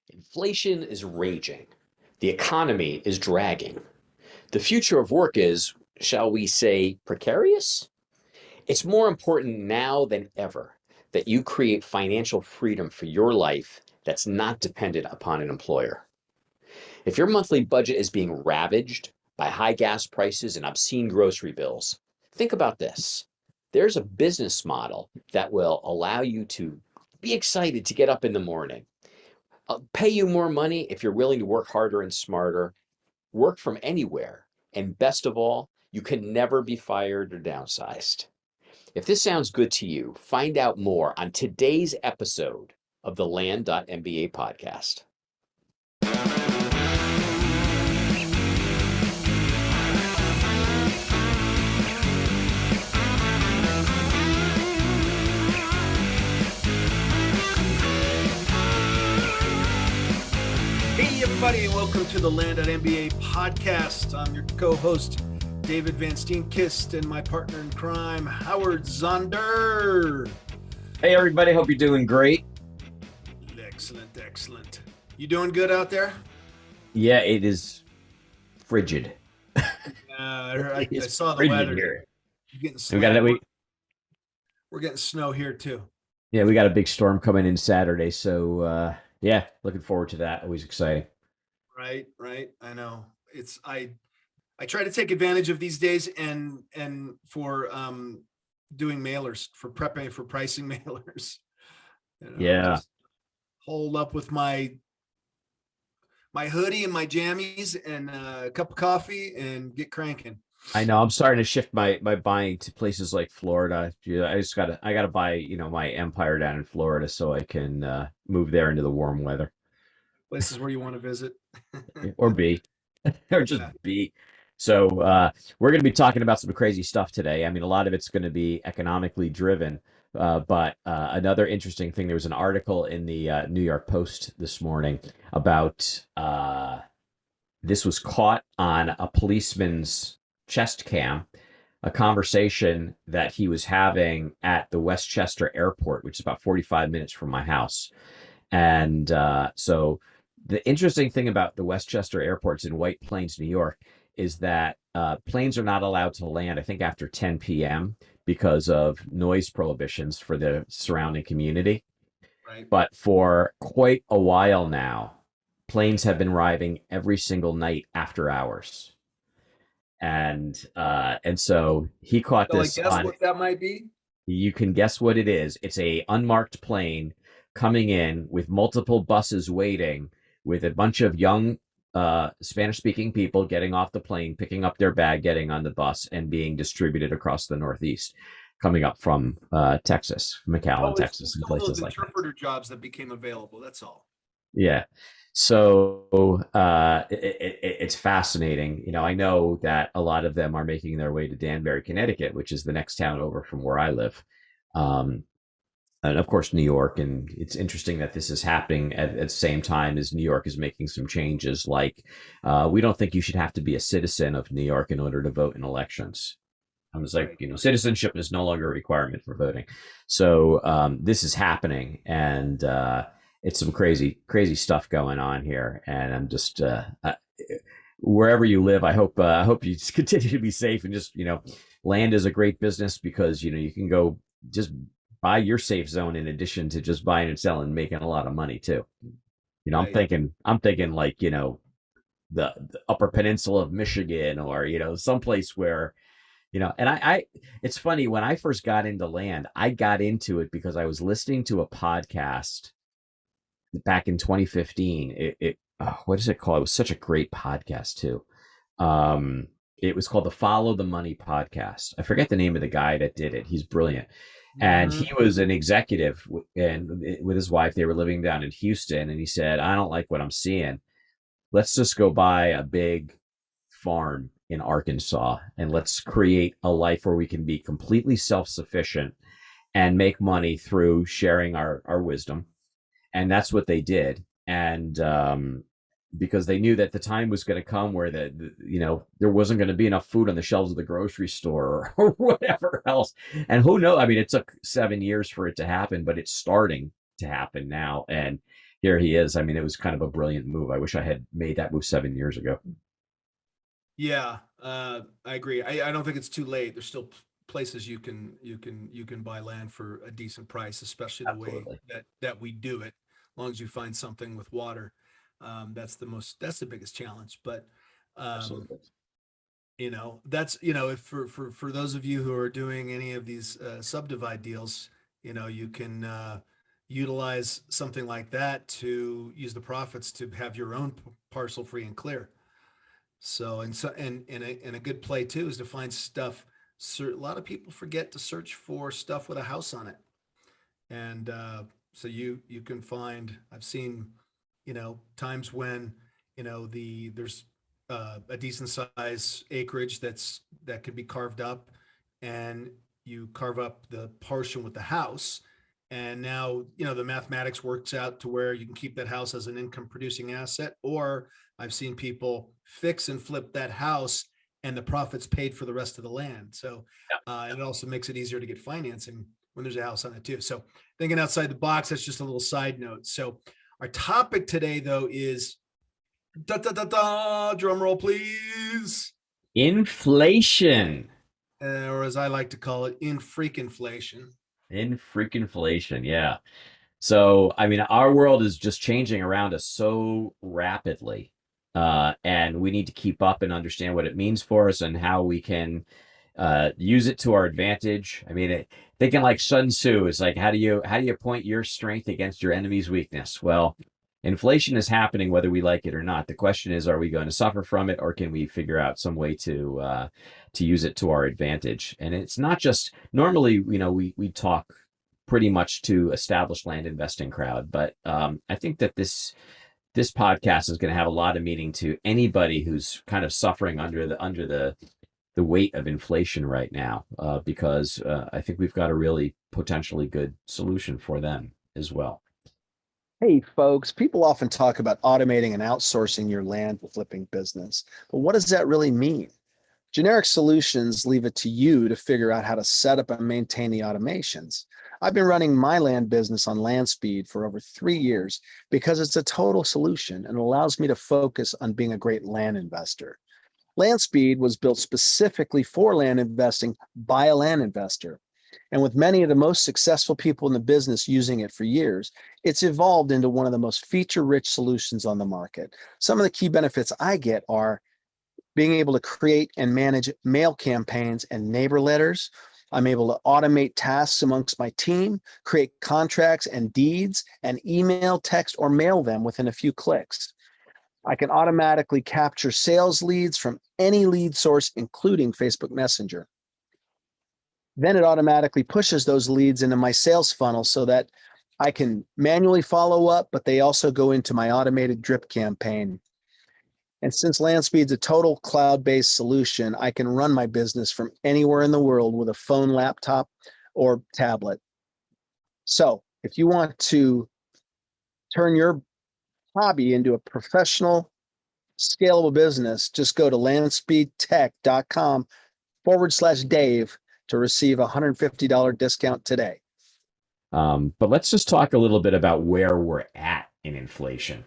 Inflation is raging. The economy is dragging. The future of work is, shall we say, precarious? It's more important now than ever that you create financial freedom for your life that's not dependent upon an employer. If your monthly budget is being ravaged by high gas prices and obscene grocery bills, think about this. There's a business model that will allow you to be excited to get up in the morning, pay you more money if you're willing to work harder and smarter, work from anywhere, and best of all, you can never be fired or downsized. If this sounds good to you, find out more on today's episode of the Land.MBA podcast. Hey everybody, welcome to the Land.MBA podcast. I'm your co-host, David Van Steenkist, and my partner in crime, Howard Zonder. Hey everybody, hope you're doing great. Excellent. You doing good out there? Yeah, it is frigid. I saw the weather here. Getting snow. We're getting snow here too. Yeah, we got a big storm coming in Saturday, so yeah, looking forward to that. Always exciting. Right. I know. I try to take advantage of these days and for doing mailers, for prepping for pricing mailers. Yeah. Just hold up with my hoodie and my jammies and a cup of coffee and get cranking. I know. I'm starting to shift my buying to places like Florida. I gotta buy, my empire down in Florida so I can move there into the warm weather. Places where you want to visit. Or be. Or just be. So we're going to be talking about some crazy stuff today. I mean, a lot of it's going to be economically driven. But another interesting thing, there was an article in the New York Post this morning about this was caught on a policeman's chest cam, a conversation that he was having at the Westchester Airport, which is about 45 minutes from my house. And so the interesting thing about the Westchester Airports in White Plains, New York, is that planes are not allowed to land, I think, after 10 p.m. because of noise prohibitions for the surrounding community. Right. But for quite a while now, planes have been arriving every single night after hours. And so he caught this. I guess what that might be? You can guess what it is. It's a unmarked plane coming in with multiple buses waiting, with a bunch of young Spanish-speaking people getting off the plane, picking up their bag, getting on the bus, and being distributed across the Northeast, coming up from Texas, McAllen, Texas, and places like that. Interpreter jobs that became available. That's all. Yeah. So it's fascinating. I know that a lot of them are making their way to Danbury, Connecticut, which is the next town over from where I live. And of course, New York. And it's interesting that this is happening at the same time as New York is making some changes. Like, we don't think you should have to be a citizen of New York in order to vote in elections. I was like, citizenship is no longer a requirement for voting. So this is happening, and it's some crazy stuff going on here. And I'm just wherever you live, I hope you just continue to be safe, and just land is a great business because you can go just buy your safe zone in addition to just buying and selling and making a lot of money too. I'm thinking like, the Upper Peninsula of Michigan, or, someplace where, and I it's funny, when I first got into land, I got into it because I was listening to a podcast back in 2015. What is it called? It was such a great podcast too. It was called the Follow the Money podcast. I forget the name of the guy that did it. He's brilliant. And he was an executive, and with his wife, they were living down in Houston. And he said, I don't like what I'm seeing. Let's just go buy a big farm in Arkansas, and let's create a life where we can be completely self-sufficient and make money through sharing our wisdom. And that's what they did. And because they knew that the time was going to come where there wasn't going to be enough food on the shelves of the grocery store or whatever else. And who knows? I mean, it took 7 years for it to happen, but it's starting to happen now. And here he is. I mean, it was kind of a brilliant move. I wish I had made that move 7 years ago. Yeah, I agree. I don't think it's too late. There's still places you can buy land for a decent price, especially the way Absolutely. that we do it. As long as you find something with water, that's the biggest challenge. But um, Absolutely. that's if for those of you who are doing any of these subdivide deals, you can utilize something like that to use the profits to have your own parcel free and clear. And a good play too is to find stuff. A lot of people forget to search for stuff with a house on it, and so you can find. I've seen, times when there's a decent size acreage that could be carved up, and you carve up the portion with the house, and now the mathematics works out to where you can keep that house as an income producing asset. Or I've seen people fix and flip that house, and the profits paid for the rest of the land. So and it also makes it easier to get financing when there's a house on it too. So thinking outside the box, that's just a little side note. So our topic today though is da da da da, drum roll please. Inflation. Or as I like to call it, in freak inflation. In freaking inflation. Yeah. So, I mean, our world is just changing around us so rapidly. And we need to keep up and understand what it means for us and how we can use it to our advantage. I mean, thinking like Sun Tzu is like, how do you point your strength against your enemy's weakness? Well, inflation is happening whether we like it or not. The question is, are we going to suffer from it, or can we figure out some way to use it to our advantage? And it's not just normally, we talk pretty much to established land investing crowd, but I think that this podcast is going to have a lot of meaning to anybody who's kind of suffering under the weight of inflation right now, because I think we've got a really potentially good solution for them as well. Hey, folks, people often talk about automating and outsourcing your land flipping business, but what does that really mean? Generic solutions leave it to you to figure out how to set up and maintain the automations. I've been running my land business on LandSpeed for over 3 years because it's a total solution and allows me to focus on being a great land investor. LandSpeed was built specifically for land investing by a land investor. And with many of the most successful people in the business using it for years, it's evolved into one of the most feature-rich solutions on the market. Some of the key benefits I get are being able to create and manage mail campaigns and neighbor letters. I'm able to automate tasks amongst my team, create contracts and deeds, and email, text, or mail them within a few clicks. I can automatically capture sales leads from any lead source, including Facebook Messenger. Then it automatically pushes those leads into my sales funnel so that I can manually follow up, but they also go into my automated drip campaign. And since LandSpeed's a total cloud-based solution, I can run my business from anywhere in the world with a phone, laptop, or tablet. So if you want to turn your hobby into a professional, scalable business, just go to landspeedtech.com/Dave to receive a $150 discount today. But let's just talk a little bit about where we're at in inflation.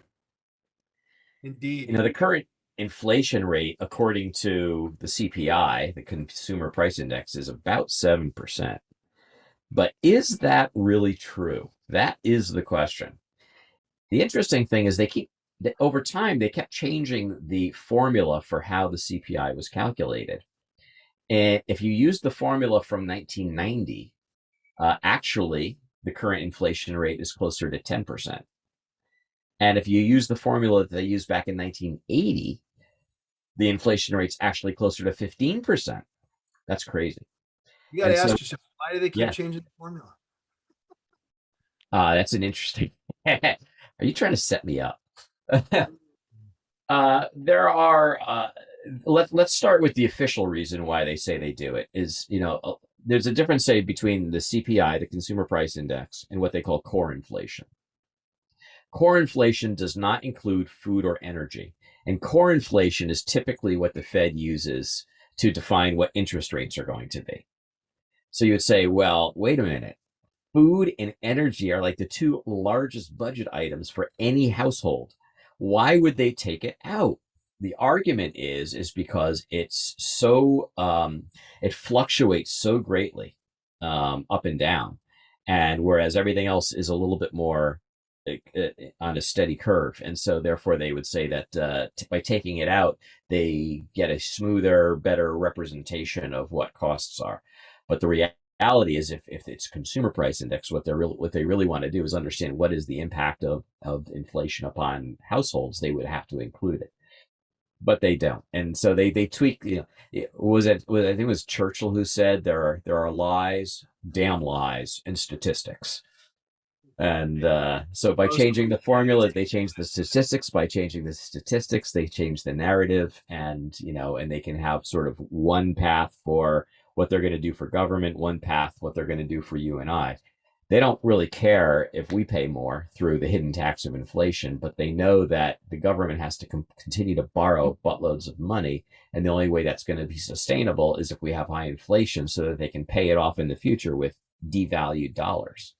Indeed. The current inflation rate, according to the CPI, the Consumer Price Index, is about 7%. But is that really true? That is the question. The interesting thing is over time, they kept changing the formula for how the CPI was calculated. And if you use the formula from 1990, actually, the current inflation rate is closer to 10%. And if you use the formula that they used back in 1980, the inflation rate's actually closer to 15%. That's crazy. You got to ask yourself, why do they keep changing the formula? That's an interesting. Are you trying to set me up? There are. Let's start with the official reason why they say they do it. Is there's a difference, say, between the CPI, the Consumer Price Index, and what they call core inflation. Core inflation does not include food or energy. And core inflation is typically what the Fed uses to define what interest rates are going to be. So you would say, well, wait a minute. food and energy are like the two largest budget items for any household. Why would they take it out? The argument is because it's so it fluctuates so greatly up and down, and whereas everything else is a little bit more on a steady curve, and so therefore they would say that by taking it out, they get a smoother, better representation of what costs are. But the reality is, if it's consumer price index, what they really want to do is understand what is the impact of inflation upon households. They would have to include it, but they don't, and so they tweak. I think it was Churchill who said there are lies, damn lies, and statistics. And so by changing the formula, they change the statistics. By changing the statistics, they change the narrative, and and they can have sort of one path for what they're going to do for government, one path what they're going to do for you and I. They don't really care if we pay more through the hidden tax of inflation, but they know that the government has to continue to borrow buttloads of money, and the only way that's going to be sustainable is if we have high inflation, so that they can pay it off in the future with devalued dollars.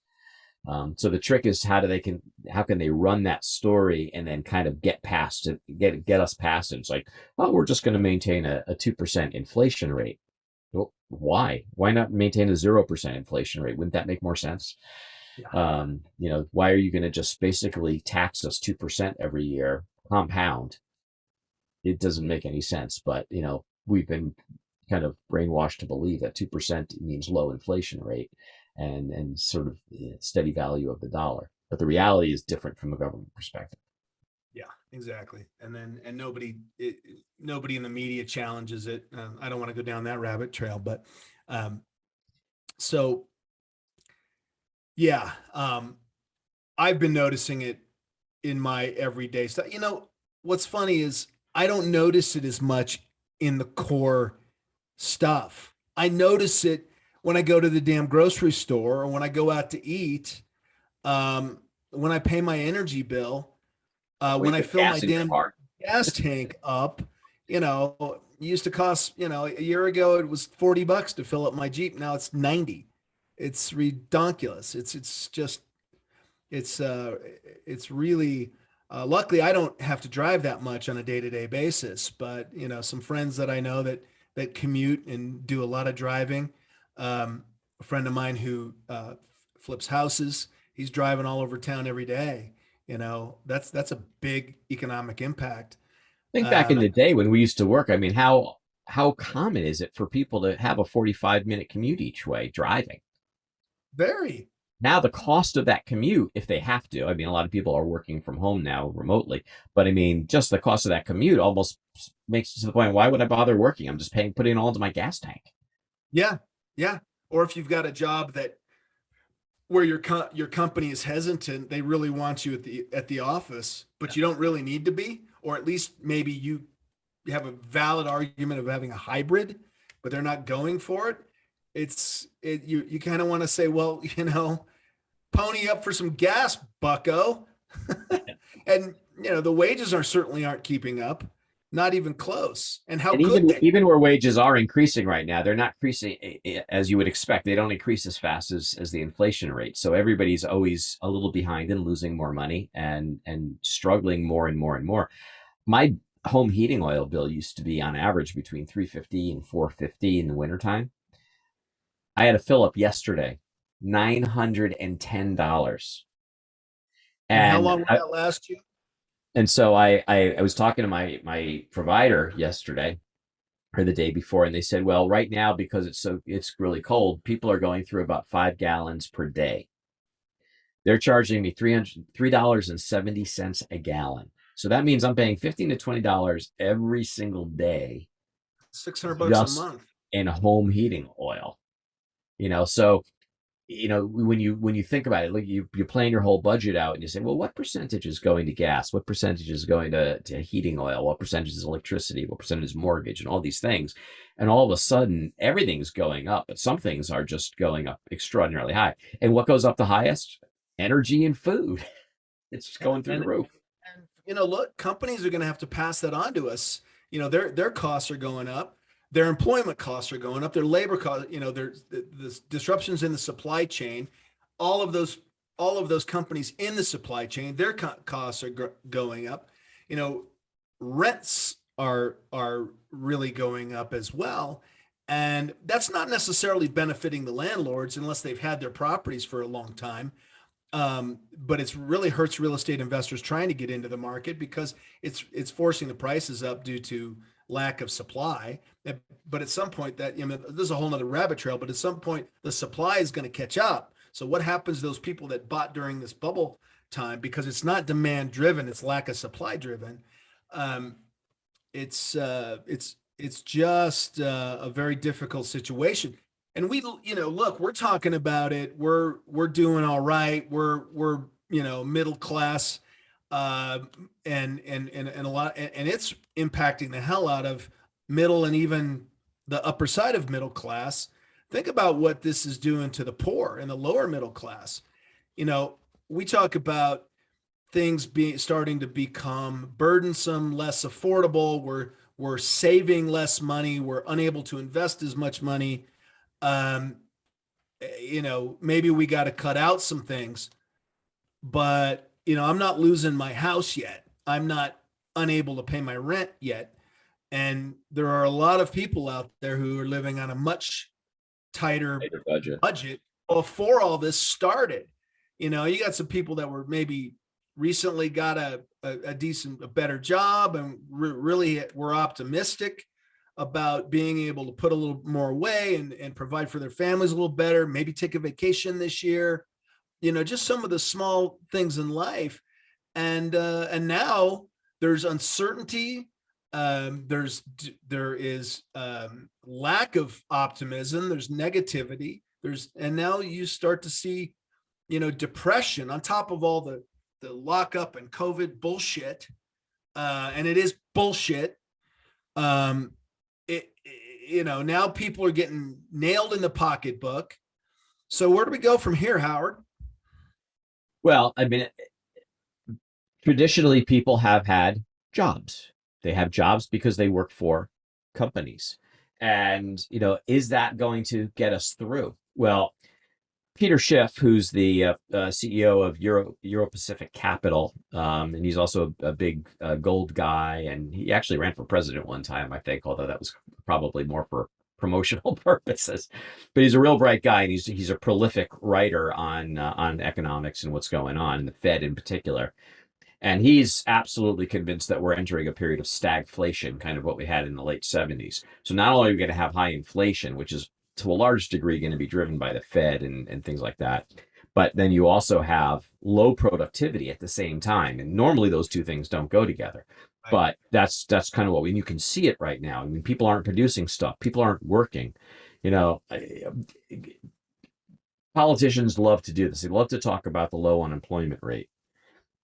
So the trick is how can they run that story and then kind of get past it, get us past it. It's like, oh, we're just going to maintain a 2% inflation rate. Well, why? Why not maintain a 0% inflation rate? Wouldn't that make more sense? Yeah. Why are you going to just basically tax us 2% every year, compound? It doesn't make any sense. But we've been kind of brainwashed to believe that 2% means low inflation rate and sort of steady value of the dollar. But the reality is different from a government perspective. Yeah, exactly. And nobody in the media challenges it. I don't want to go down that rabbit trail, but so yeah, I've been noticing it in my everyday stuff. What's funny is I don't notice it as much in the core stuff. I notice it when I go to the damn grocery store or when I go out to eat, when I pay my energy bill, when I fill my damn gas tank up. It used to cost, a year ago, it was $40 to fill up my Jeep. Now it's 90. It's redonkulous. It's really, luckily I don't have to drive that much on a day-to-day basis, but some friends that I know that commute and do a lot of driving. A friend of mine who flips houses, he's driving all over town every day. That's a big economic impact. I think back in the day when we used to work, I mean, how common is it for people to have a 45-minute commute each way driving? Very. Now the cost of that commute, if they have to, I mean, a lot of people are working from home now remotely, but I mean, just the cost of that commute almost makes it to the point, why would I bother working? I'm just putting it all into my gas tank. Yeah. Yeah. Or if you've got a job where your company is hesitant, they really want you at the office, but you don't really need to be, or at least maybe you have a valid argument of having a hybrid, but they're not going for it. You kind of want to say, well, pony up for some gas, bucko. And the wages certainly aren't keeping up. Not even close. And even where wages are increasing right now, they're not increasing as you would expect. They don't increase as fast as the inflation rate. So everybody's always a little behind and losing more money and struggling more and more and more. My home heating oil bill used to be on average between $3.50 and $4.50 in the wintertime. I had a fill up yesterday, $910. And how long will that last you? And so I was talking to my provider yesterday or the day before, and they said, well, right now, because it's really cold, people are going through about 5 gallons per day. They're charging me $3.70 a gallon. So that means I'm paying $15 to $20 every single day. $600 a month in home heating oil. So when you think about it, like you plan your whole budget out and you say, well, what percentage is going to gas? What percentage is going to heating oil? What percentage is electricity? What percentage is mortgage and all these things? And all of a sudden, everything's going up, but some things are just going up extraordinarily high. And what goes up the highest? Energy and food. It's going through the roof. And look, companies are going to have to pass that on to us. Their costs are going up. Their employment costs are going up. Their labor costs, there's the disruptions in the supply chain. all of those companies in the supply chain, their costs are going up. You know, rents are really going up as well, and that's not necessarily benefiting the landlords unless they've had their properties for a long time. But it's really hurts real estate investors trying to get into the market because it's forcing the prices up due to lack of supply. But at some point, that, you know, there's a whole nother rabbit trail, but at some point the supply is going to catch up. So what happens to those people that bought during this bubble time, because it's not demand driven, it's lack of supply driven? um, it's just a very difficult situation. And we, you know, look, we're talking about it. We're doing all right. We're you know, middle class, uh, and a lot, and it's impacting the hell out of middle and even the upper side of middle class. Think about what this is doing to the poor and the lower middle class. You know, we talk about things being starting to become burdensome, less affordable. We're saving less money. We're unable to invest as much money. Um, you know, maybe we got to cut out some things, but you know, I'm not losing my house yet. I'm not unable to pay my rent yet. And there are a lot of people out there who are living on a much tighter Tighter budget. budget before all this started. You know, you got some people that were maybe recently got a decent, a better job, and really were optimistic about being able to put a little more away and provide for their families a little better, maybe take a vacation this year, you know, just some of the small things in life. And now there's uncertainty. There is lack of optimism. There's negativity. And now you start to see, you know, depression on top of all the lockup and COVID bullshit. And it is bullshit. It, you know, now people are getting nailed in the pocketbook. So where do we go from here, Howard? Well, I mean, traditionally people have had jobs. They have jobs because they work for companies. And, you know, is that going to get us through? Well, Peter Schiff, who's the CEO of Euro Pacific Capital, and he's also a big gold guy, and he actually ran for president one time, I think, although that was probably more for promotional purposes. But he's a real bright guy, and he's a prolific writer on economics and what's going on, and the Fed in particular. And he's absolutely convinced that we're entering a period of stagflation, kind of what we had in the late 70s. So not only are we going to have high inflation, which is to a large degree going to be driven by the Fed and things like that, but then you also have low productivity at the same time. And normally those two things don't go together. Right. But that's kind of what you can see it right now. I mean, people aren't producing stuff. People aren't working. You know, politicians love to do this. They love to talk about the low unemployment rate.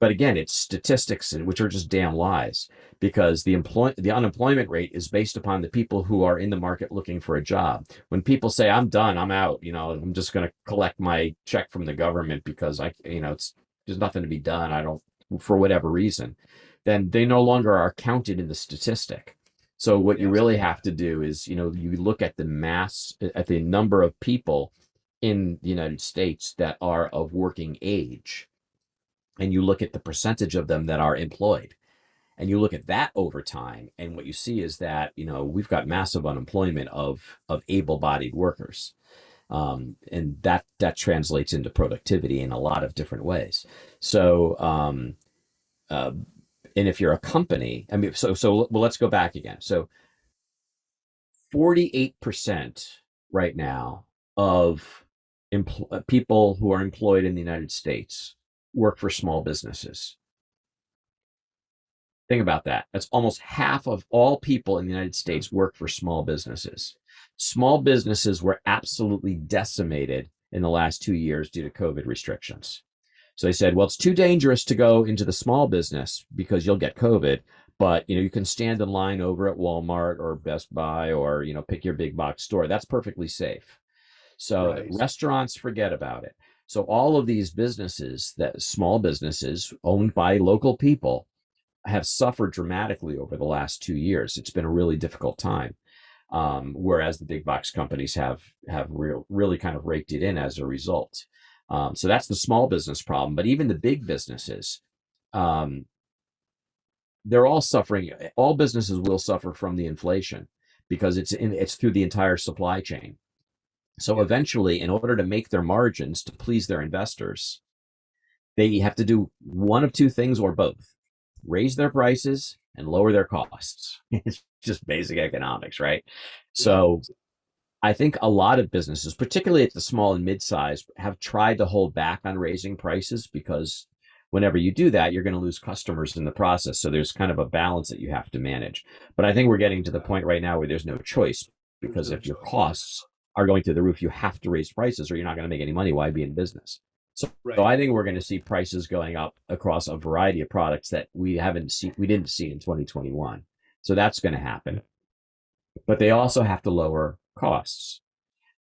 But again, it's statistics, which are just damn lies, because the unemployment rate is based upon the people who are in the market looking for a job. When people say, I'm done, I'm out, you know, I'm just going to collect my check from the government because there's nothing to be done, I don't, for whatever reason, then they no longer are counted in the statistic. So what you really have to do is, you know, you look at the number of people in the United States that are of working age, and you look at the percentage of them that are employed, and you look at that over time, and what you see is that, you know, we've got massive unemployment of able-bodied workers, and that translates into productivity in a lot of different ways. So, and if you're a company, I mean, well, let's go back again. So, 48% right now of people who are employed in the United States work for small businesses. Think about that. That's almost half of all people in the United States work for small businesses. Small businesses were absolutely decimated in the last 2 years due to COVID restrictions. So they said, well, it's too dangerous to go into the small business because you'll get COVID, but you know, you can stand in line over at Walmart or Best Buy or, you know, pick your big box store. That's perfectly safe. So Right. Restaurants, forget about it. So all of these businesses, that small businesses owned by local people, have suffered dramatically over the last 2 years. It's been a really difficult time. Whereas the big box companies have really kind of raked it in as a result. So that's the small business problem. But even the big businesses, um, they're all suffering. All businesses will suffer from the inflation because it's through the entire supply chain. So Yeah. eventually, in order to make their margins to please their investors, they have to do one of two things or both: raise their prices and lower their costs. It's just basic economics, right? So I think a lot of businesses, particularly at the small and mid-size, have tried to hold back on raising prices because whenever you do that, you're going to lose customers in the process. So there's kind of a balance that you have to manage. But I think we're getting to the point right now where there's no choice, because if your costs are going through the roof, you have to raise prices or you're not going to make any money. Why be in business? So I think we're going to see prices going up across a variety of products that we didn't see in 2021. So that's going to happen. But they also have to lower costs.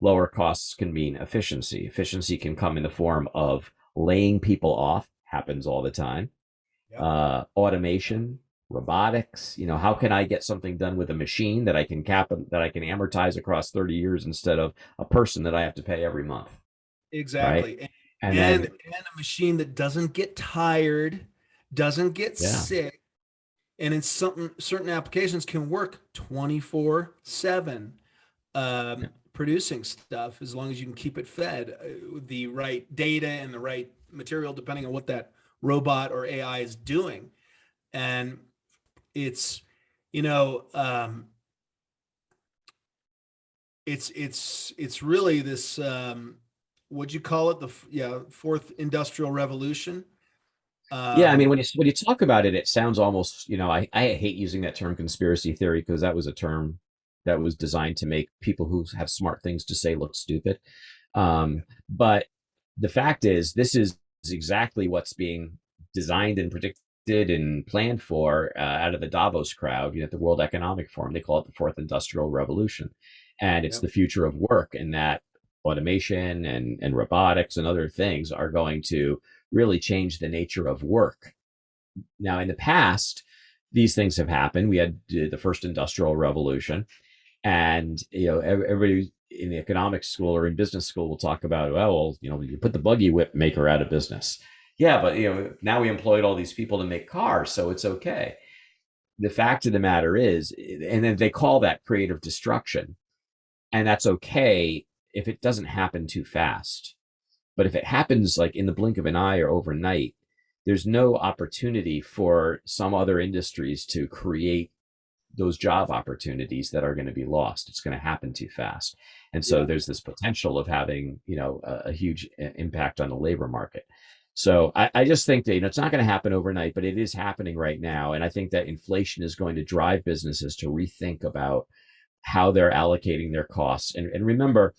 Lower costs can mean efficiency. Efficiency can come in the form of laying people off, happens all the time. Yep. Automation, robotics. How can I get something done with a machine that I can amortize across 30 years instead of a person that I have to pay every month? Exactly. Right. And then, a machine that doesn't get tired, doesn't get yeah, sick, and in certain applications can work 24/7, producing stuff as long as you can keep it fed with the right data and the right material, depending on what that robot or AI is doing. And it's, you know, it's really this, what'd you call it? Fourth industrial revolution. yeah. I mean, Um, when you talk about it, it sounds almost, I hate using that term conspiracy theory because that was a term that was designed to make people who have smart things to say look stupid. But the fact is, this is exactly what's being designed and predicted and planned for out of the Davos crowd, at the World Economic Forum. They call it the Fourth Industrial Revolution. And it's Yep. the future of work, and that automation and robotics and other things are going to really change the nature of work. Now, in the past, these things have happened. We had the first industrial revolution, and everybody in the economics school or in business school will talk about, well, you put the buggy whip maker out of business. Yeah, but now we employed all these people to make cars, so it's okay. The fact of the matter is, and then they call that creative destruction, and that's okay if it doesn't happen too fast. But if it happens like in the blink of an eye or overnight, there's no opportunity for some other industries to create those job opportunities that are going to be lost. It's going to happen too fast. And so Yeah. there's this potential of having, a huge impact on the labor market. So I just think that, it's not going to happen overnight, but it is happening right now. And I think that inflation is going to drive businesses to rethink about how they're allocating their costs. And remember,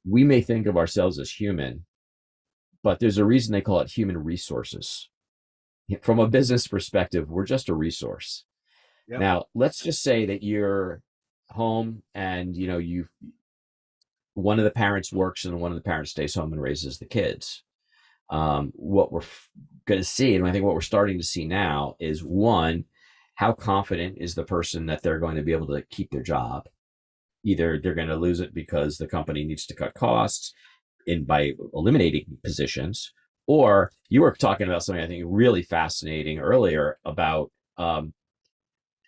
we may think of ourselves as human, but there's a reason they call it human resources. From a business perspective, we're just a resource. Yep. Now, let's just say that you're home and one of the parents works and one of the parents stays home and raises the kids. What we're going to see, and I think what we're starting to see now, is one, how confident is the person that they're going to be able to keep their job? Either they're going to lose it because the company needs to cut costs by eliminating positions, or you were talking about something I think really fascinating earlier about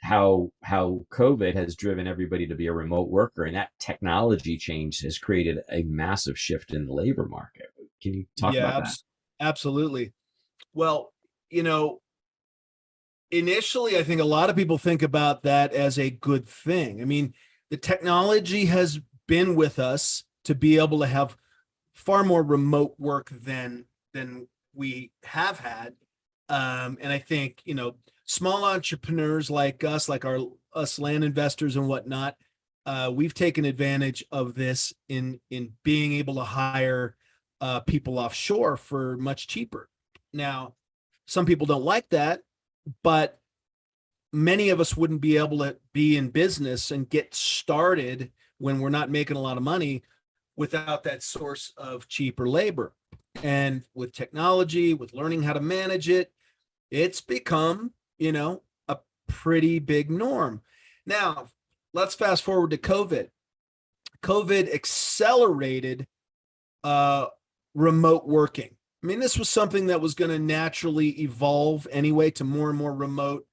how COVID has driven everybody to be a remote worker, and that technology change has created a massive shift in the labor market. Can you talk about that? Absolutely. Well, initially, I think a lot of people think about that as a good thing. I mean, the technology has been with us to be able to have far more remote work than we have had. And I think, small entrepreneurs like us, like us land investors and whatnot, we've taken advantage of this in being able to hire people offshore for much cheaper. Now, some people don't like that, but many of us wouldn't be able to be in business and get started when we're not making a lot of money without that source of cheaper labor. And with technology, with learning how to manage it, it's become, a pretty big norm. Now, let's fast forward to COVID. COVID accelerated remote working. I mean, this was something that was going to naturally evolve anyway to more and more remote,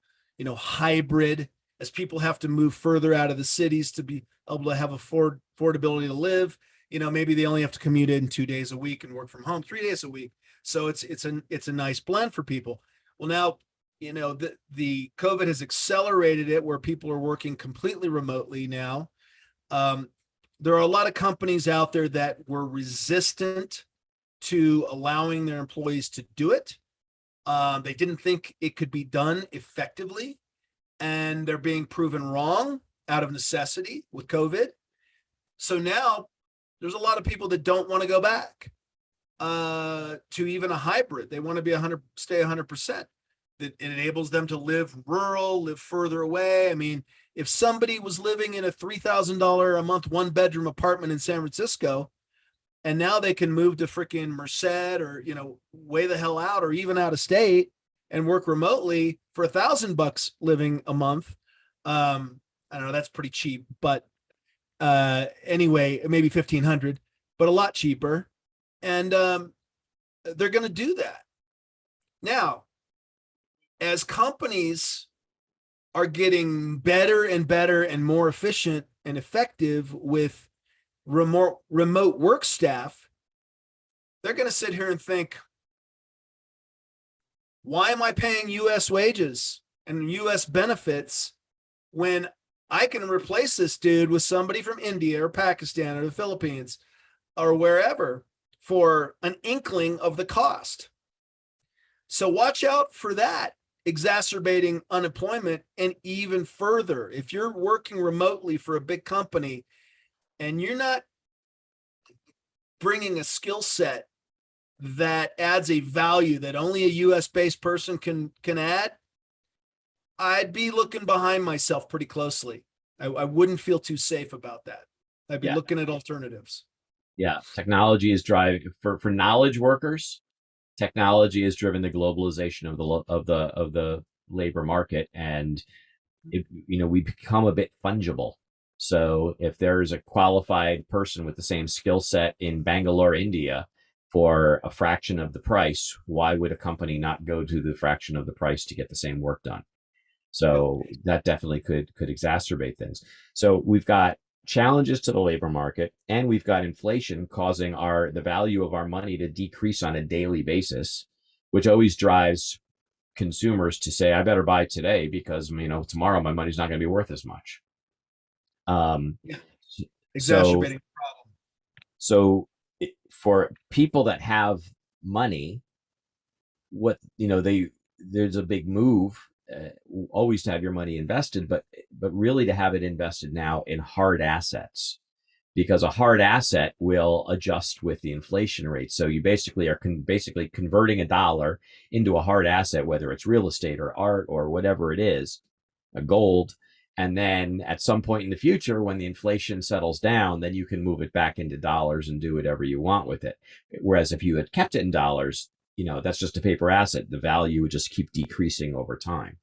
hybrid, as people have to move further out of the cities to be able to have affordability to live. Maybe they only have to commute in 2 days a week and work from home 3 days a week. So it's a nice blend for people. Well, now, the COVID has accelerated it where people are working completely remotely now. There are a lot of companies out there that were resistant to allowing their employees to do it. They didn't think it could be done effectively, and they're being proven wrong out of necessity with COVID. So now there's a lot of people that don't want to go back to even a hybrid. They want to stay 100%. It enables them to live rural, live further away. I mean, if somebody was living in a $3,000 a month, 1-bedroom apartment in San Francisco, and now they can move to freaking Merced or, way the hell out or even out of state and work remotely for $1,000 living a month. I don't know, that's pretty cheap, but anyway, maybe 1,500, but a lot cheaper. And they're going to do that. Now, as companies are getting better and better and more efficient and effective with remote work staff, they're going to sit here and think, why am I paying US wages and US benefits when I can replace this dude with somebody from India or Pakistan or the Philippines or wherever for an inkling of the cost? So watch out for that exacerbating unemployment. And even further, if you're working remotely for a big company and you're not bringing a skill set that adds a value that only a US based person can add, I'd be looking behind myself pretty closely. I wouldn't feel too safe about that. I'd be looking at alternatives. Yeah, technology is driving for knowledge workers. Technology has driven the globalization of the labor market, and we become a bit fungible. So if there's a qualified person with the same skill set in Bangalore, India, for a fraction of the price, why would a company not go to the fraction of the price to get the same work done? So that definitely could exacerbate things. So we've got challenges to the labor market, and we've got inflation causing the value of our money to decrease on a daily basis, which always drives consumers to say, I better buy today because tomorrow my money's not going to be worth as much. Exacerbating the problem. So for people that have money, there's a big move always to have your money invested, but really to have it invested now in hard assets, because a hard asset will adjust with the inflation rate. So you basically are basically converting a dollar into a hard asset, whether it's real estate or art or whatever it is, a gold. And then at some point in the future, when the inflation settles down, then you can move it back into dollars and do whatever you want with it. Whereas if you had kept it in dollars, that's just a paper asset. The value would just keep decreasing over time.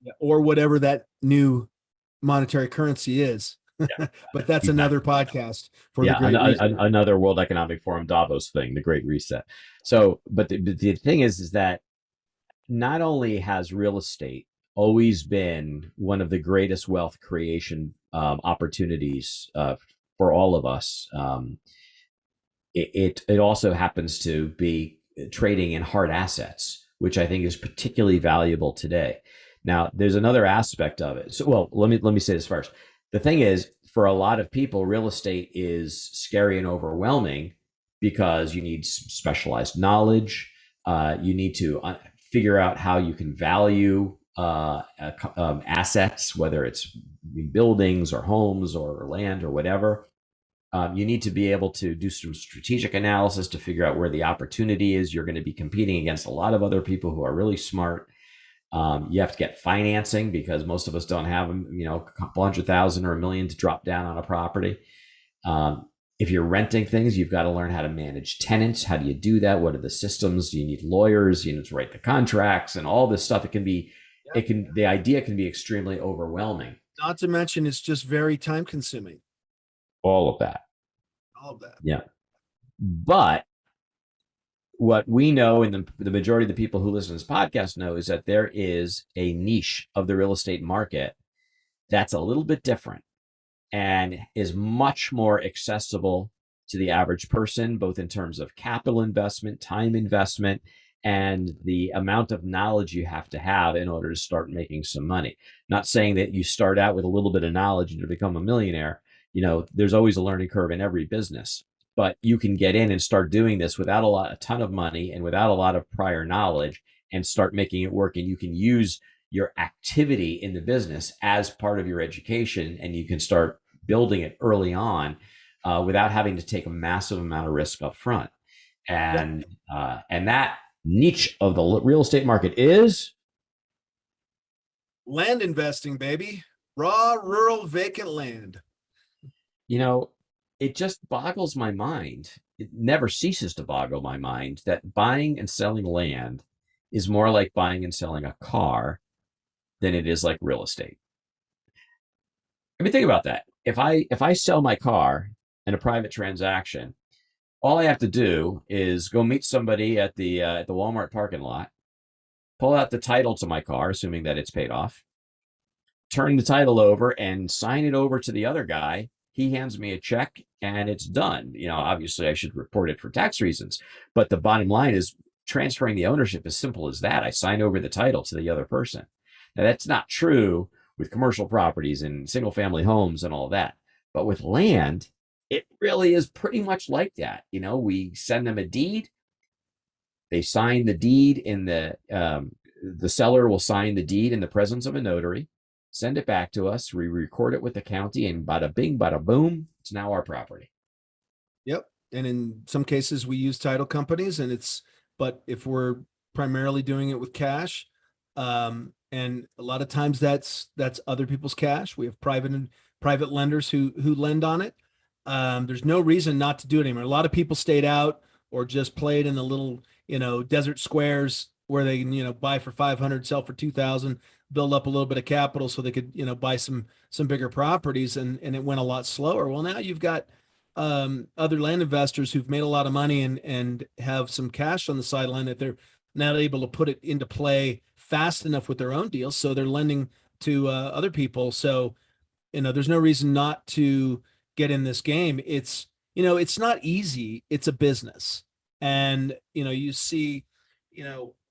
Yeah, or whatever that new monetary currency is. Yeah. But that's another podcast for the Great Reset. Another World Economic Forum Davos thing, the Great Reset. So, but the thing is that not only has real estate always been one of the greatest wealth creation opportunities for all of us, it also happens to be trading in hard assets, which I think is particularly valuable today. Now, there's another aspect of it. So, well, let me say this first. The thing is, for a lot of people, real estate is scary and overwhelming because you need specialized knowledge. You need to figure out how you can value assets, whether it's buildings or homes or land or whatever. You need to be able to do some strategic analysis to figure out where the opportunity is. You're going to be competing against a lot of other people who are really smart. You have to get financing because most of us don't have, a couple $100,000 or $1 million to drop down on a property. If you're renting things, you've got to learn how to manage tenants. How do you do that? What are the systems? Do you need lawyers? You need to write the contracts and all this stuff. The idea can be extremely overwhelming. Not to mention, it's just very time consuming. All of that. All of that. Yeah. But what we know, and the majority of the people who listen to this podcast know, is that there is a niche of the real estate market that's a little bit different and is much more accessible to the average person, both in terms of capital investment, time investment, and the amount of knowledge you have to have in order to start making some money. Not saying that you start out with a little bit of knowledge and to become a millionaire. There's always a learning curve in every business, but you can get in and start doing this without a ton of money and without a lot of prior knowledge, and start making it work. And you can use your activity in the business as part of your education, and you can start building it early on without having to take a massive amount of risk up front. And that niche of the real estate market is land investing, baby. Raw, rural, vacant land. It just boggles my mind. It never ceases to boggle my mind that buying and selling land is more like buying and selling a car than it is like real estate. I mean, think about that. If I sell my car in a private transaction, all I have to do is go meet somebody at the Walmart parking lot, pull out the title to my car, assuming that it's paid off, turn the title over and sign it over to the other guy. He hands me a check and it's done. Obviously I should report it for tax reasons, but the bottom line is transferring the ownership is simple as that. I sign over the title to the other person. Now that's not true with commercial properties and single family homes and all that. But with land, it really is pretty much like that. We send them a deed. They sign the deed in the seller will sign the deed in the presence of a notary, send it back to us. We record it with the county, and bada bing, bada boom, it's now our property. Yep. And in some cases we use title companies, but if we're primarily doing it with cash, and a lot of times that's other people's cash. We have private lenders who lend on it. There's no reason not to do it anymore. A lot of people stayed out or just played in the little, desert squares where they can, buy for 500, sell for 2,000, build up a little bit of capital so they could, buy some bigger properties, and it went a lot slower. Well, now you've got other land investors who've made a lot of money and have some cash on the sideline that they're not able to put it into play fast enough with their own deals, so they're lending to other people. So there's no reason not to get in this game. It's not easy. It's a business, and you see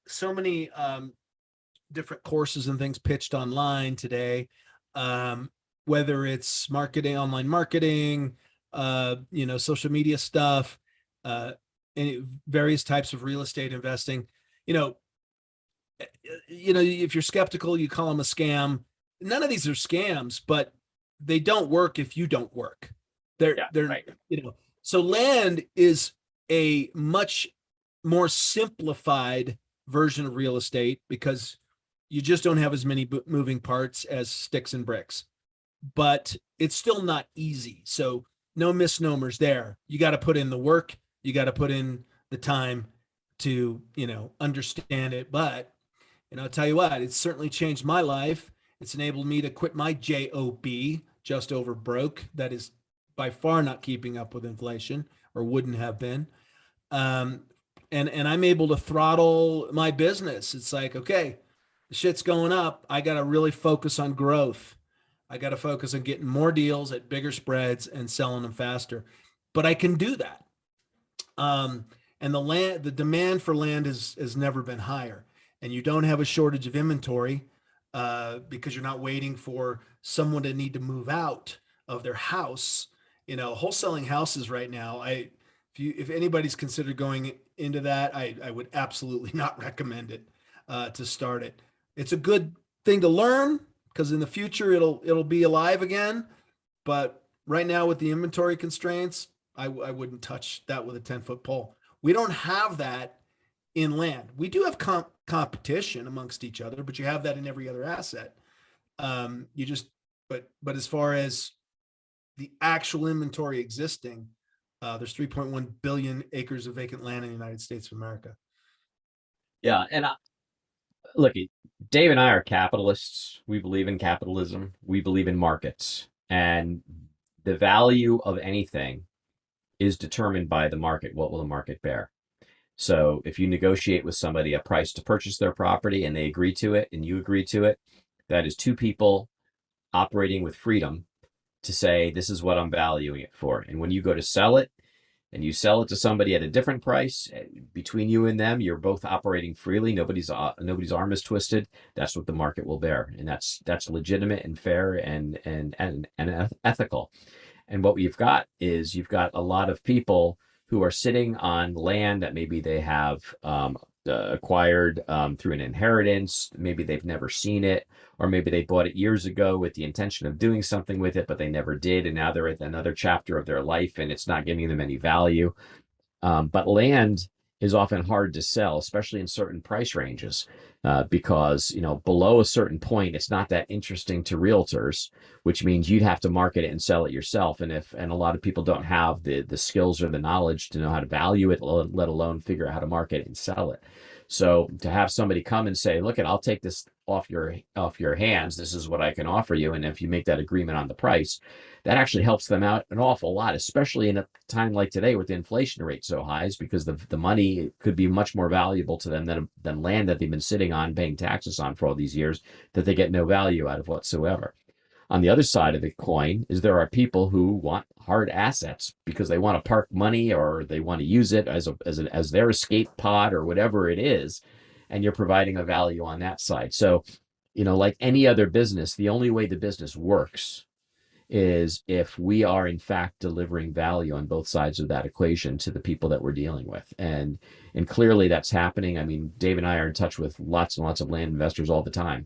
so many different courses and things pitched online today, whether it's marketing, online marketing, social media stuff, and various types of real estate investing. If you're skeptical, you call them a scam. None of these are scams, but they don't work if you don't work. They're right. So land is a much more simplified version of real estate because you just don't have as many moving parts as sticks and bricks, but it's still not easy. So no misnomers there. You got to put in the work. You got to put in the time to, understand it. But, I'll tell you what, it's certainly changed my life. It's enabled me to quit my job, just over broke. That is by far not keeping up with inflation, or wouldn't have been. And I'm able to throttle my business. It's like, okay, the shit's going up. I got to really focus on growth. I got to focus on getting more deals at bigger spreads and selling them faster. But I can do that. And the demand for land has never been higher. And you don't have a shortage of inventory because you're not waiting for someone to need to move out of their house. Wholesaling houses right now, if anybody's considered going into that, I would absolutely not recommend it to start it. It's a good thing to learn because in the future it'll be alive again. But right now with the inventory constraints, I wouldn't touch that with a 10-foot pole. We don't have that in land. We do have competition amongst each other, but you have that in every other asset. But as far as the actual inventory existing, there's 3.1 billion acres of vacant land in the United States of America. Yeah. And look, Dave and I are capitalists. We believe in capitalism. We believe in markets, and the value of anything is determined by the market. What will the market bear? So if you negotiate with somebody a price to purchase their property and they agree to it and you agree to it, that is two people operating with freedom to say, this is what I'm valuing it for. And when you go to sell it and you sell it to somebody at a different price, between you and them, you're both operating freely. Nobody's arm is twisted. That's what the market will bear. And that's legitimate and fair and ethical. And what you've got is you've got a lot of people who are sitting on land that maybe they have acquired through an inheritance. Maybe they've never seen it, or maybe they bought it years ago with the intention of doing something with it, but they never did. And now they're at another chapter of their life and it's not giving them any value. But land is often hard to sell, especially in certain price ranges, because below a certain point, it's not that interesting to realtors, which means you'd have to market it and sell it yourself. And a lot of people don't have the skills or the knowledge to know how to value it, let alone figure out how to market it and sell it. So to have somebody come and say, look, I'll take this off your hands. This is what I can offer you. And if you make that agreement on the price, that actually helps them out an awful lot, especially in a time like today with the inflation rate so high, is because the money could be much more valuable to them than land that they've been sitting on, paying taxes on for all these years, that they get no value out of whatsoever. On the other side of the coin is there are people who want hard assets because they want to park money or they want to use it as their escape pod or whatever it is, and you're providing a value on that side. So, like any other business, the only way the business works is if we are in fact delivering value on both sides of that equation to the people that we're dealing with. And clearly that's happening. I mean, Dave and I are in touch with lots and lots of land investors all the time.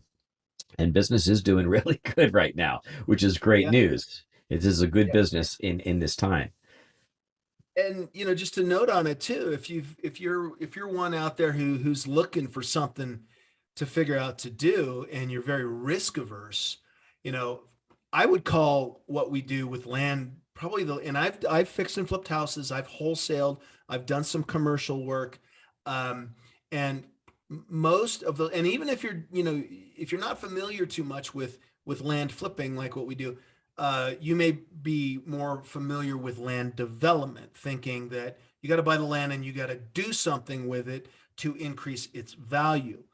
And business is doing really good right now, which is great news. It is a good business in this time. And just a note on it too, if you're one out there who's looking for something to figure out to do and you're very risk averse, I would call what we do with land probably and I've fixed and flipped houses, I've wholesaled, I've done some commercial work, and most of and even if you're not familiar too much with land flipping like what we do, you may be more familiar with land development, thinking that you got to buy the land and you got to do something with it to increase its value.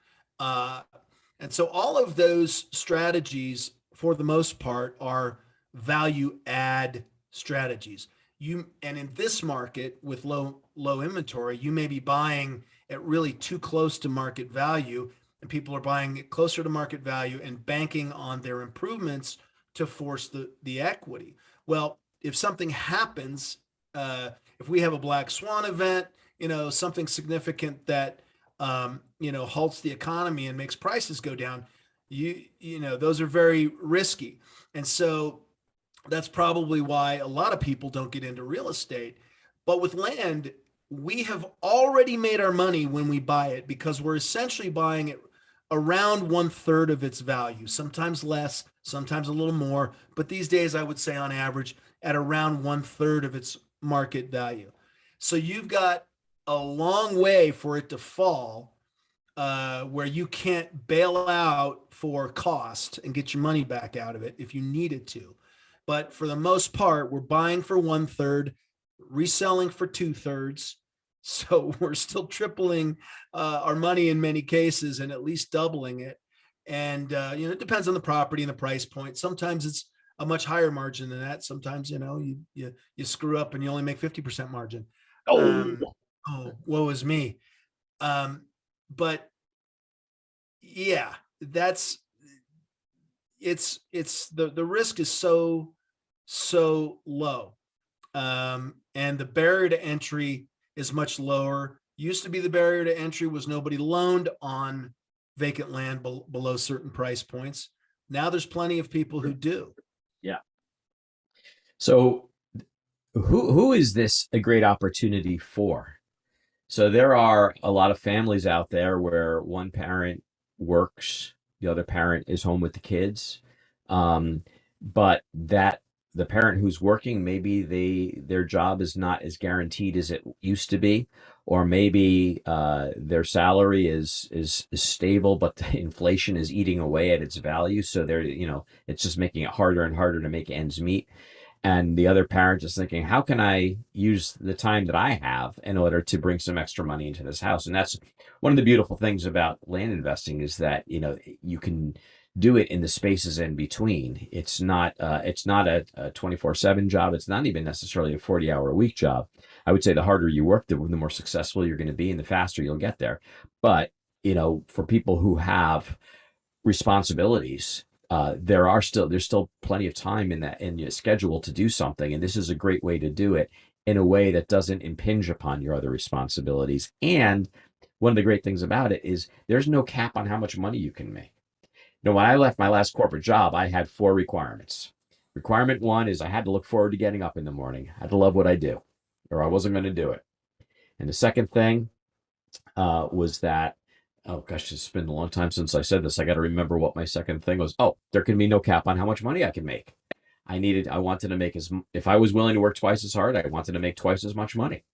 And so all of those strategies, for the most part, are value add strategies. And in this market with low inventory, you may be buying at really too close to market value, and people are buying it closer to market value and banking on their improvements to force the equity. Well, if something happens, if we have a black swan event, something significant that halts the economy and makes prices go down, those are very risky. And so that's probably why a lot of people don't get into real estate. But with land, we have already made our money when we buy it, because we're essentially buying it around 1/3 of its value, sometimes less, sometimes a little more. But these days, I would say on average at around 1/3 of its market value. So you've got a long way for it to fall, where you can't bail out for cost and get your money back out of it if you needed to. But for the most part, we're buying for 1/3, reselling for 2/3. So we're still tripling our money in many cases, and at least doubling it. And it depends on the property and the price point. Sometimes it's a much higher margin than that. Sometimes you screw up and you only make 50% margin. Woe is me. But yeah, it's the risk is so low, and the barrier to entry is much lower. Used to be the barrier to entry was nobody loaned on vacant land below certain price points. Now there's plenty of people who do. Yeah. So who is this a great opportunity for? So there are a lot of families out there where one parent works, the other parent is home with the kids. But that the parent who's working, maybe their job is not as guaranteed as it used to be, or maybe their salary is stable, but the inflation is eating away at its value. So it's just making it harder and harder to make ends meet. and the other parent is thinking, how can I use the time that I have in order to bring some extra money into this house? And that's one of the beautiful things about land investing, is that, you know, you can do it in the spaces in between. It's not a 24/7 job. It's not even necessarily a 40-hour a week job. I would say the harder you work, the more successful you're going to be, and the faster you'll get there. But, you know, for people who have responsibilities, there's still plenty of time in your schedule to do something, and this is a great way to do it in a way that doesn't impinge upon your other responsibilities. And one of the great things about it is there's no cap on how much money you can make. You know, when I left my last corporate job, I had 4 requirements. Requirement 1 is I had to look forward to getting up in the morning. I had to love what I do, or I wasn't going to do it. And the second thing was that, oh gosh, it's been a long time since I said this. I got to remember what my second thing was. Oh, there can be no cap on how much money I can make. I wanted to make if I was willing to work twice as hard, I wanted to make twice as much money.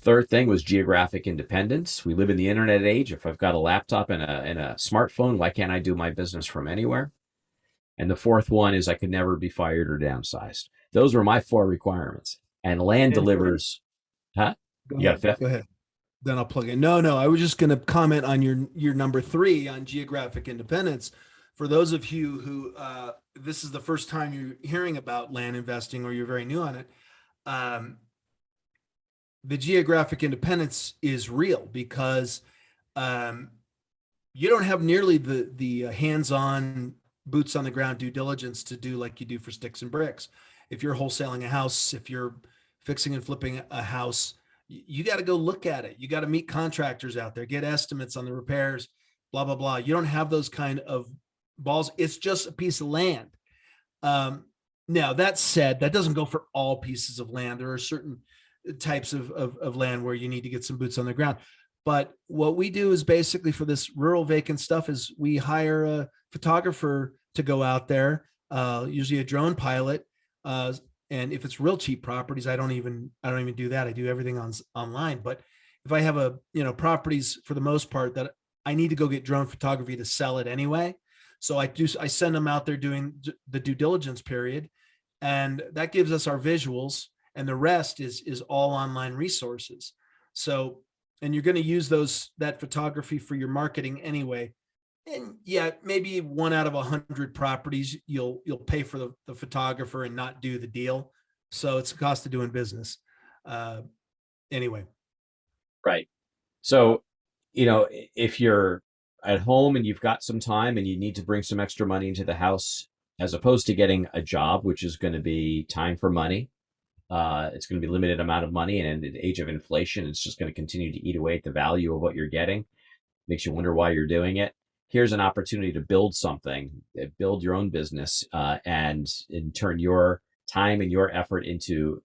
Third thing was geographic independence. We live in the internet age. If I've got a laptop and a smartphone, why can't I do my business from anywhere? And the fourth one is I could never be fired or downsized. Those were my 4 requirements. And land delivers. Huh? You got a fifth? Go ahead. Then I'll plug in. No, I was just going to comment on your number 3 on geographic independence. For those of you who this is the first time you're hearing about land investing, or you're very new on it, the geographic independence is real, because you don't have nearly the hands-on, boots on the ground due diligence to do like you do for sticks and bricks. If you're wholesaling a house, if you're fixing and flipping a house, you got to go look at it. You got to meet contractors out there, get estimates on the repairs, blah, blah, blah. You don't have those kind of balls. It's just a piece of land. Now, that said, that doesn't go for all pieces of land. There are certain types of land where you need to get some boots on the ground. But what we do is basically, for this rural vacant stuff, is we hire a photographer to go out there, usually a drone pilot. And if it's real cheap properties, I don't even do that. I do everything online. But if I have properties, for the most part, that I need to go get drone photography to sell it anyway, so I send them out there doing the due diligence period, and that gives us our visuals, and the rest is all online resources. So, and you're going to use that photography for your marketing anyway. And yeah, maybe 1 out of 100 properties, you'll pay for the photographer and not do the deal. So it's a cost of doing business. Anyway. Right. So, if you're at home and you've got some time and you need to bring some extra money into the house, as opposed to getting a job, which is going to be time for money, it's going to be limited amount of money. And in the age of inflation, it's just going to continue to eat away at the value of what you're getting. Makes you wonder why you're doing it. Here's an opportunity to build something, build your own business, and turn your time and your effort into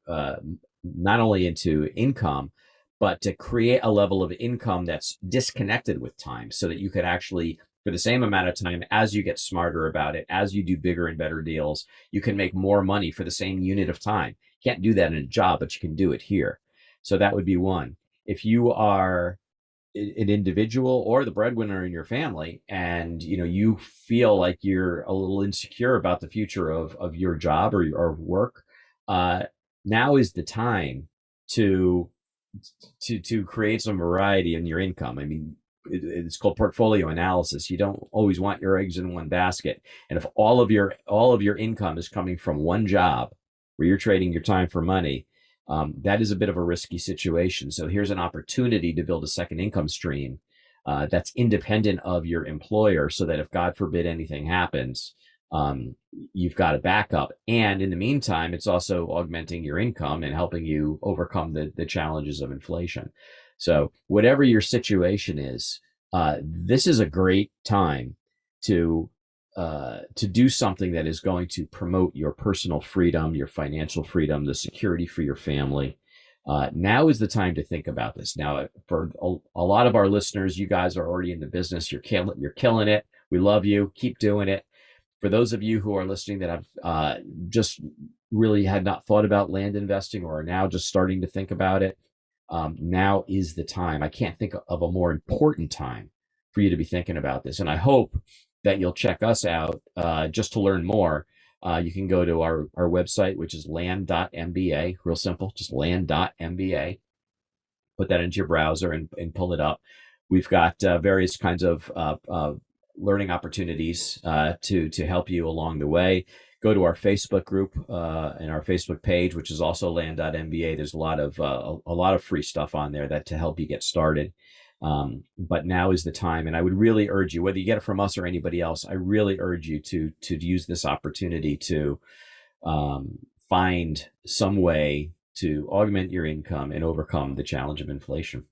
not only into income, but to create a level of income that's disconnected with time, so that you could actually, for the same amount of time, as you get smarter about it, as you do bigger and better deals, you can make more money for the same unit of time. You can't do that in a job, but you can do it here. So that would be one. If you are an individual or the breadwinner in your family, and you feel like you're a little insecure about the future of your job or work, now is the time to create some variety in your income. I mean, it's called portfolio analysis. You don't always want your eggs in one basket. And if all of your income is coming from one job where you're trading your time for money, that is a bit of a risky situation. So here's an opportunity to build a second income stream that's independent of your employer, so that if, God forbid, anything happens, you've got a backup. And in the meantime, it's also augmenting your income and helping you overcome the challenges of inflation. So whatever your situation is, this is a great time to do something that is going to promote your personal freedom, your financial freedom, the security for your family. Now is the time to think about this. Now, for a lot of our listeners, you guys are already in the business. You're killing it. We love you. Keep doing it. For those of you who are listening that have just really had not thought about land investing, or are now just starting to think about it, now is the time. I can't think of a more important time for you to be thinking about this. And I hope that you'll check us out just to learn more. You can go to our website, which is land.mba, real simple, just land.mba. Put that into your browser and pull it up. We've got various kinds of learning opportunities to help you along the way. Go to our Facebook group and our Facebook page, which is also land.mba. There's a lot of free stuff on there to help you get started. But now is the time, and I would really urge you, whether you get it from us or anybody else, I really urge you to use this opportunity to find some way to augment your income and overcome the challenge of inflation.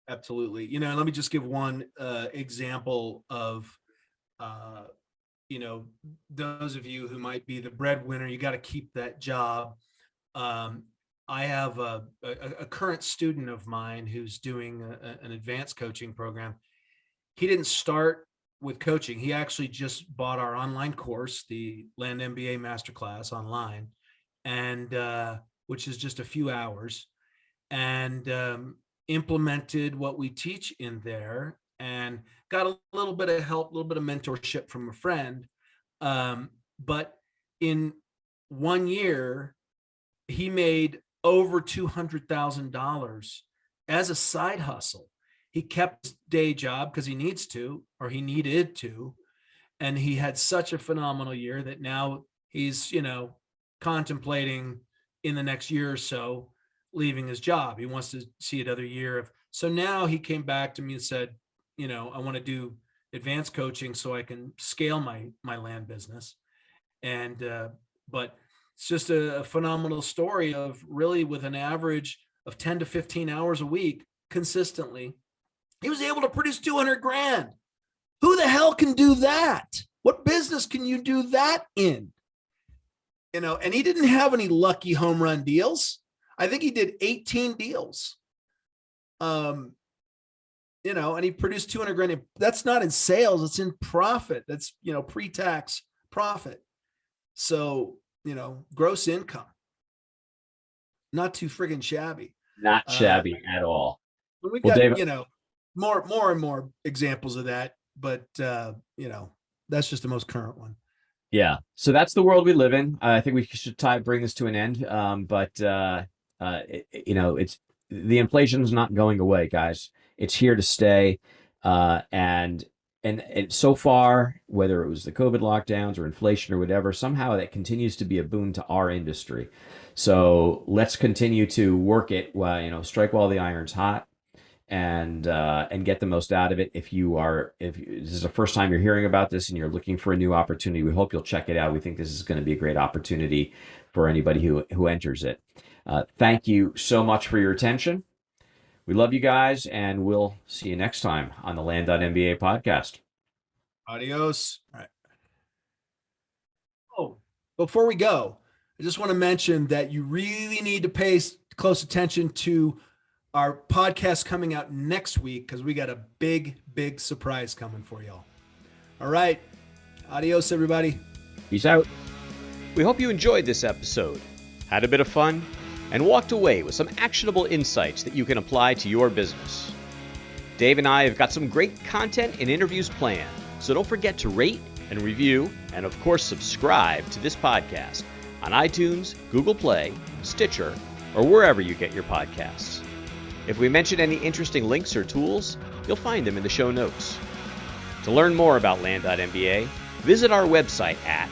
Absolutely. Let me just give one example of, those of you who might be the breadwinner, you got to keep that job. I have a current student of mine who's doing an advanced coaching program. He didn't start with coaching. He actually just bought our online course, the Land MBA Masterclass online, and which is just a few hours, and implemented what we teach in there, and got a little bit of help, a little bit of mentorship from a friend. But in 1 year, he made over $200,000 as a side hustle. He kept his day job because he needs to, or he needed to. And he had such a phenomenal year that now he's, contemplating in the next year or so leaving his job. He wants to see another year of, so now he came back to me and said, I want to do advanced coaching so I can scale my land business. And, but it's just a phenomenal story of really, with an average of 10 to 15 hours a week consistently, he was able to produce 200 grand. Who the hell can do that? What business can you do that in? And he didn't have any lucky home run deals. I think he did 18 deals. And he produced 200 grand. That's not in sales. It's in profit. That's, pre-tax profit. So, gross income, not too friggin' shabby. Not shabby at all. We've Well, got, David, more and more examples of that, but that's just the most current one. yeah. So that's the world we live in. I think we should bring this to an end. It's the inflation is not going away, guys. It's here to stay. And so far, whether it was the COVID lockdowns or inflation or whatever, somehow that continues to be a boon to our industry. So let's continue to work it while, strike while the iron's hot, and get the most out of it. If this is the first time you're hearing about this and you're looking for a new opportunity, we hope you'll check it out. We think this is going to be a great opportunity for anybody who enters it. Thank you so much for your attention. We love you guys, and we'll see you next time on the Land.MBA podcast. Adios. All right. Oh, before we go, I just want to mention that you really need to pay close attention to our podcast coming out next week, because we got a big, big surprise coming for y'all. All right. Adios, everybody. Peace out. We hope you enjoyed this episode, had a bit of fun, and walked away with some actionable insights that you can apply to your business. Dave and I have got some great content and interviews planned, so don't forget to rate and review, and of course subscribe to this podcast on iTunes, Google Play, Stitcher, or wherever you get your podcasts. If we mention any interesting links or tools, you'll find them in the show notes. To learn more about Land.MBA, visit our website at,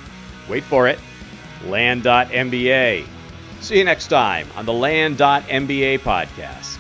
wait for it, land.mba. See you next time on the Land.MBA podcast.